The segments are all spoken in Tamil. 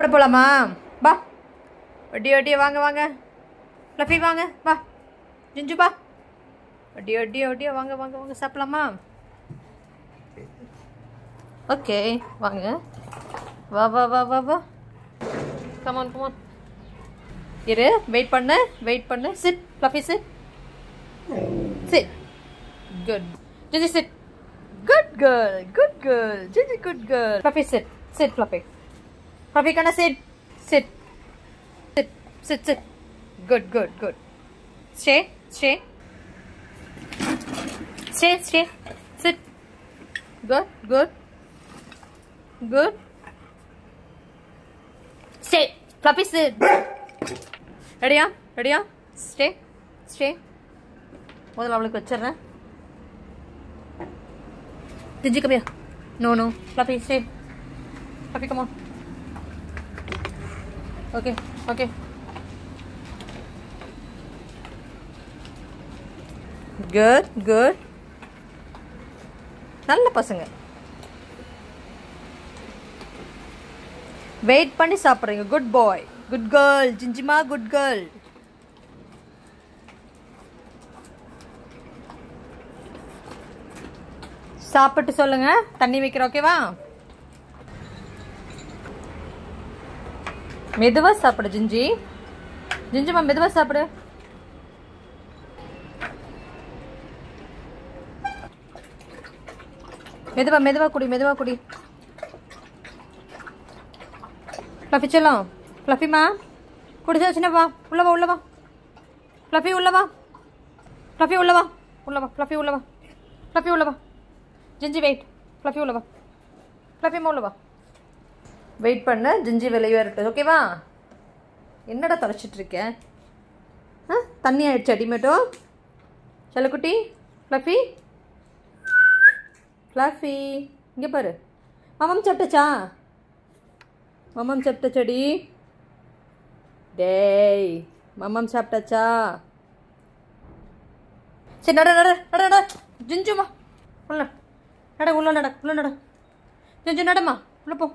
போலாமா? பா வட்டி வட்டி வாங்க வாங்க. ஃப்ளஃபி வாங்க வா. ஜிஞ்சு பா. வட்டி வட்டி வட்டியா வாங்க வாங்க வாங்க சாப்பிடலாமா? ஓகே வாங்க. வா வா வா வா வா. Come on come on. இரு வெயிட் பண்ணு sit Fluffy sit. Sit. Good. Jinju sit. Good girl Jinju good girl. Fluffy sit. Sit Fluffy. Fluffy, can I sit? Sit. Good. Stay. Sit. Good. Stay. Fluffy, sit. Ready? Stay. முதல்ல அவளுக்கு வச்சிடுறேன். Digi, come here. No. Fluffy, stay. Fluffy, come on. Okay. Good. நல்ல பசங்க. வெயிட் பண்ணி சாப்பிடுறீங்க. Good boy. Good girl. ஜிஞ்சிமா குட் கேர்ள். சாப்பிட்டு சொல்லுங்க. தண்ணி வைக்கிறோம். ஓகேவா? மெதுவா சாப்பிடு ஜிஞ்சிமா மெதுவா சாப்பிடு. மெதுவா குடி. ஃப்ளஃபி செல்லம். ஃப்ளஃபிமா குடிச்சாச்சுன்னா வா. உள்ள வா. ஃப்ளஃபி உள்ள வா. Ginger wait. ஃப்ளஃபி உள்ள வா. வெயிட் பண்ண. ஜிஞ்சி வெளியே இருக்கு. ஓகேவா? என்னடா தொலைச்சிட்டு இருக்கேன்? தண்ணி ஆயிடுச்சு அடிமேட்டோ. செல்லக்குட்டி. ஃப்ளஃபி இங்கே பாரு. மாமம் சாப்பிட்டாச்சடி. டேய் மாமம் சாப்பிட்டாச்சா? சரி நட. ஜிஞ்சுமா உள்ள நட. ஜிஞ்சு நடமா உள்ள போ.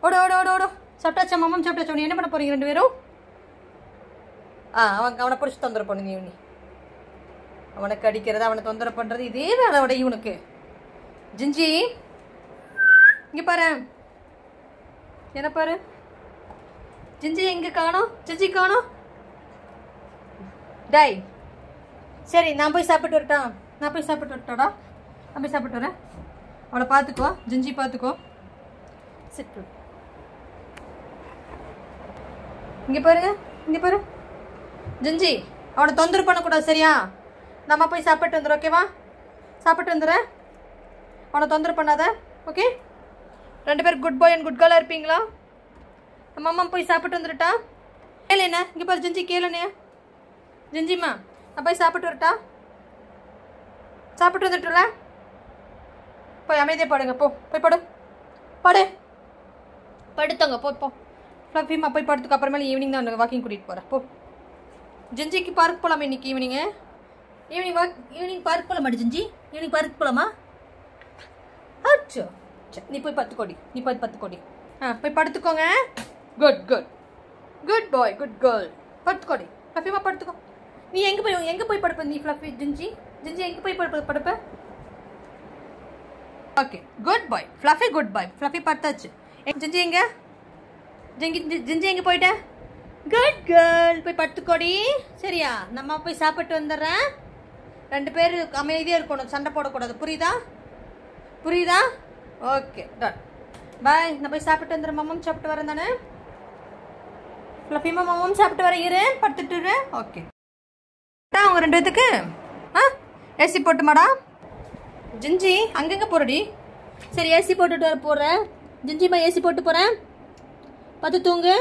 ஓடு. சாப்பிட்டாச்சா? மாமம் சாப்பிட்டாச்சா? நீ என்ன பண்ண போறீங்க ரெண்டு பேரும்? அவனை பிடிச்சி தொந்தரவு பண்ணுங்க. இவனி அவனுக்கு அடிக்கிறது, அவனை தொந்தரவு பண்றது, இதே வேலை விட இவனுக்கு. ஜிஞ்சி இங்க பாரு. என்ன பாரு? ஜிஞ்சி எங்க காணோம்? டேய் சரி நான் போய் சாப்பிட்டு வரட்டாடா. நான் போய் சாப்பிட்டு வரேன். அவளை பார்த்துக்கோ. ஜிஞ்சி பார்த்துக்கோ. சிட்டு. இங்க பாரு. ஜிஞ்சி அவனை தொந்தரவு பண்ணக்கூடாது. சரியா? நம்ம போய் சாப்பிட்டு வந்துடும். ஓகேவா? சாப்பிட்டு வந்துடுறேன். அவனை தொந்தரவு பண்ணாத. ஓகே? ரெண்டு பேர் குட் பாய் அண்ட் குட் கேர்ளா இருப்பீங்களா? நம்ம அம்மா போய் சாப்பிட்டு வந்துருட்டா? கேளுண்ணே. இங்க பாரு ஜிஞ்சி கேளுண்ணே. ஜிஞ்சிம்மா நான் போய் சாப்பிட்டு வரட்டா? சாப்பிட்டு வந்துட்டுல போய் அமைதியா பாடுங்க. போய் படு. படுத்தவங்க போ. ஃப்ளஃபிமா போய் படுத்துக்கு. அப்புறமேல ஈவினிங் தான் வாக்கிங் கூட்டிகிட்டு போகிறேன். போ. ஜிஞ்சிக்கு பார்க் போகலாமா இன்னைக்கு ஈவினிங் பார்க் போகலாமா? ஜிஞ்சி ஈவினிங் பார்க் போகலாமா? அச்சோ நீ போய் பத்துக்கோடி. போய் படுத்துக்கோங்க. Good boy good girl. படுத்துக்கோடி. ஃப்ளஃபிமா படுத்துக்கோ. நீ எங்கே போய் படுப்ப? நீ ஃப்ளஃபி ஜிஞ்சி எங்கே போய் படுப்ப? ஓகே குட் பாய் ஃப்ளஃபி. குட் பாய் ஃப்ளஃபி படுத்தாச்சு. ஜிஞ்சி எங்கே போயிட்ட? Good girl. போய் படுத்துக்கோடி. சரியா? நம்ம போய் சாப்பிட்டு வந்துடுறேன். ரெண்டு பேர் அமைதியாக இருக்கணும். சண்டை போடக்கூடாது. புரியுதா? Okay done. பாய். நான் போய் சாப்பிட்டு வந்துடுறேன். மாமம் சாப்பிட்டு வரேன் தானே? ஃப்ளஃபிமா மாமம் சாப்பிட்டு வரேன். இரு படுத்துட்டு. ஓகே அவங்க ரெண்டு பேத்துக்கு ஏசி போட்டுமாடா? ஜிஞ்சி அங்கங்க போறடி. சரி ஏசி போட்டுட்டு போறேன். ஜிஞ்சிமா ஏசி போட்டு போறேன். பார்த்து தூங்கு.